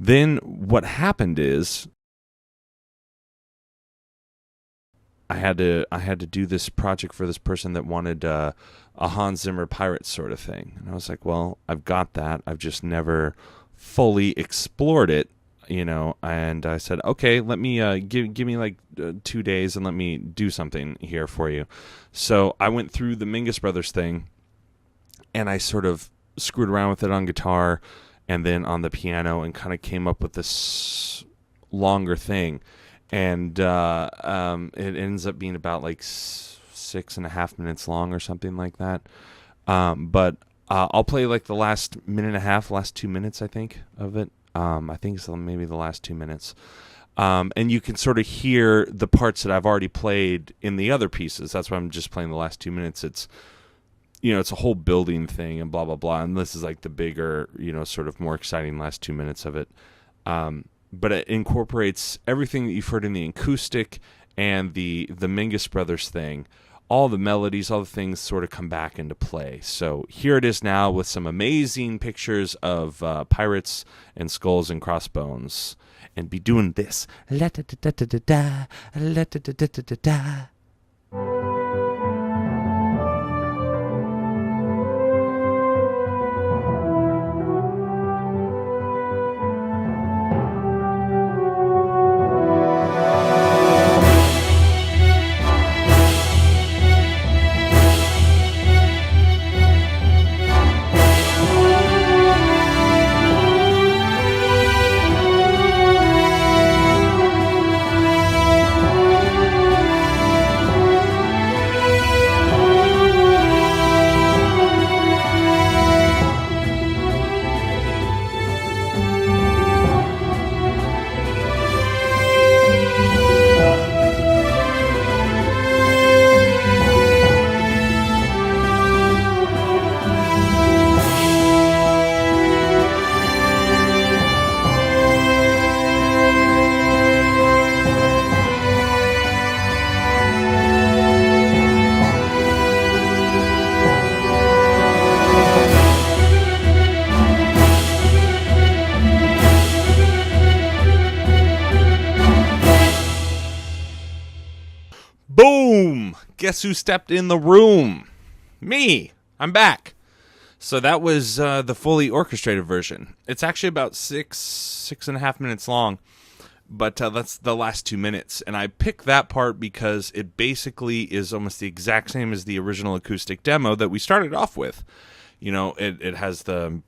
Then what happened is I had to do this project for this person that wanted a Hans Zimmer pirate sort of thing. And I was like, well, I've got that. I've just never fully explored it, and I said, okay, let me give me like 2 days and let me do something here for you. So I went through the Mingus Brothers thing, and I sort of screwed around with it on guitar and then on the piano and kind of came up with this longer thing. And it ends up being about like 6.5 minutes long or something like that. But I'll play like the last minute and a half, last 2 minutes, I think, of it. I think it's maybe the last 2 minutes. And you can sort of hear the parts that I've already played in the other pieces. That's why I'm just playing the last 2 minutes. It's a whole building thing and blah, blah, blah. And this is like the bigger, sort of more exciting last 2 minutes of it. But it incorporates everything that you've heard in the acoustic and the Mingus Brothers thing. All the melodies, all the things sort of come back into play. So here it is now with some amazing pictures of pirates and skulls and crossbones. And be doing this. La-da-da-da-da-da, la-da-da-da-da-da. Boom! Guess who stepped in the room? Me! I'm back. So that was the fully orchestrated version. It's actually about 6.5 minutes long, but that's the last 2 minutes. And I picked that part because it basically is almost the exact same as the original acoustic demo that we started off with. It has the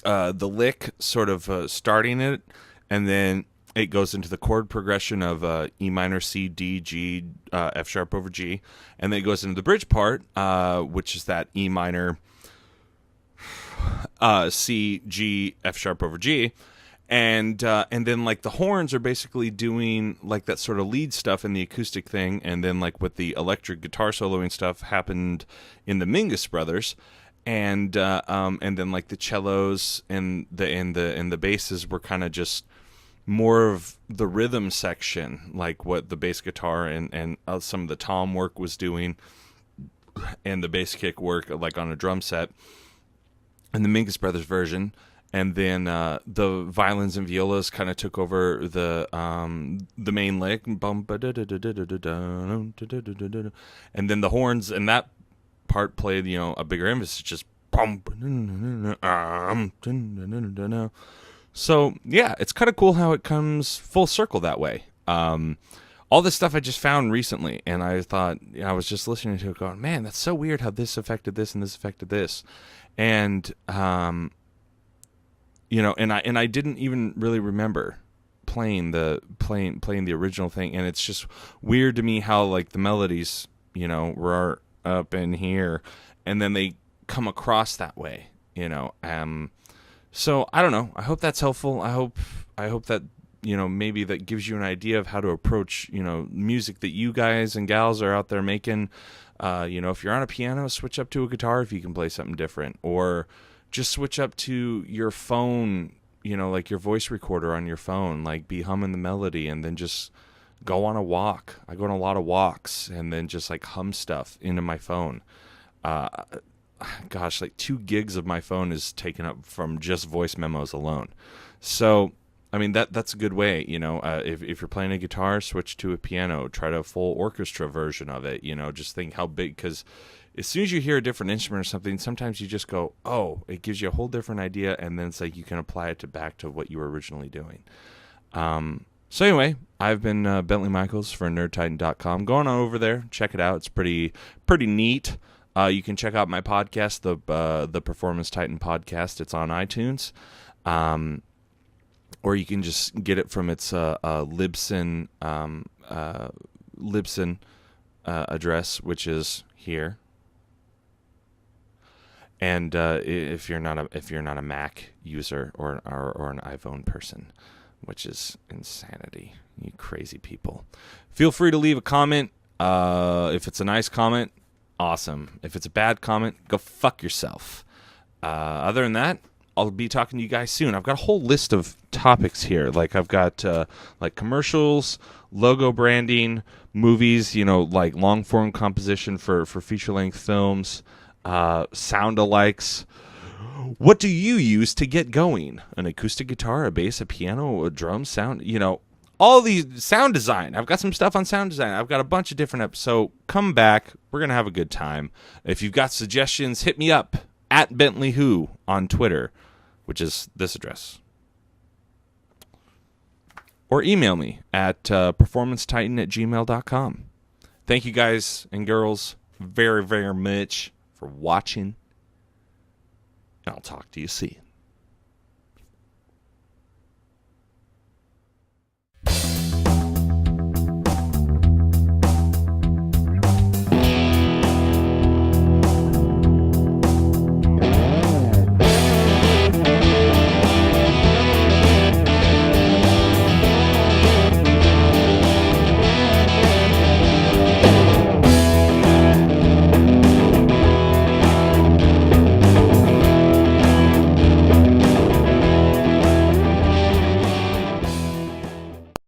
lick sort of starting it, and then it goes into the chord progression of E minor, C, D, G, F sharp over G, and then it goes into the bridge part, which is that E minor, C, G, F sharp over G, and then like the horns are basically doing like that sort of lead stuff in the acoustic thing, and then like with the electric guitar soloing stuff happened in the Mingus Brothers. And then like the cellos and the basses were kind of just more of the rhythm section, like what the bass guitar and some of the tom work was doing, and the bass kick work like on a drum set, and the Mingus Brothers version. And then the violins and violas kind of took over the main lick, and then the horns and that part played a bigger emphasis, just so yeah, it's kind of cool how it comes full circle that way. All this stuff I just found recently, and I thought, I was just listening to it going, man, that's so weird how this affected this and this affected this. And and I didn't even really remember playing the original thing, and it's just weird to me how like the melodies, were up in here and then they come across that way, so I don't know. I hope that's helpful. I hope that maybe that gives you an idea of how to approach music that you guys and gals are out there making. If you're on a piano, switch up to a guitar if you can play something different, or just switch up to your phone, like your voice recorder on your phone, like be humming the melody and then just go on a walk. I go on a lot of walks and then just like hum stuff into my phone. gosh, like 2 gigs of my phone is taken up from just voice memos alone. So, I mean, that's a good way, if you're playing a guitar, switch to a piano, try to a full orchestra version of it, just think how big, because as soon as you hear a different instrument or something, sometimes you just go, oh, it gives you a whole different idea, and then it's like you can apply it back to what you were originally doing. So anyway, I've been Bentley Michaels for nerdtitan.com. Go on over there, check it out. It's pretty neat. You can check out my podcast, the Performance Titan podcast. It's on iTunes. Or you can just get it from its Libsyn address, which is here. And if you're not a Mac user or an iPhone person, which is insanity, you crazy people, feel free to leave a comment. If it's a nice comment, awesome. If it's a bad comment, go fuck yourself. Other than that, I'll be talking to you guys soon. I've got a whole list of topics here. Like I've got like commercials, logo branding, movies, like long form composition for feature length films, sound alikes. What do you use to get going? An acoustic guitar, a bass, a piano, a drum, sound, all these sound design. I've got some stuff on sound design. I've got a bunch of different episodes. So come back. We're going to have a good time. If you've got suggestions, hit me up at Bentley Who on Twitter, which is this address. Or email me at performancetitan@gmail.com. Thank you guys and girls very, very much for watching. And I'll talk to you soon.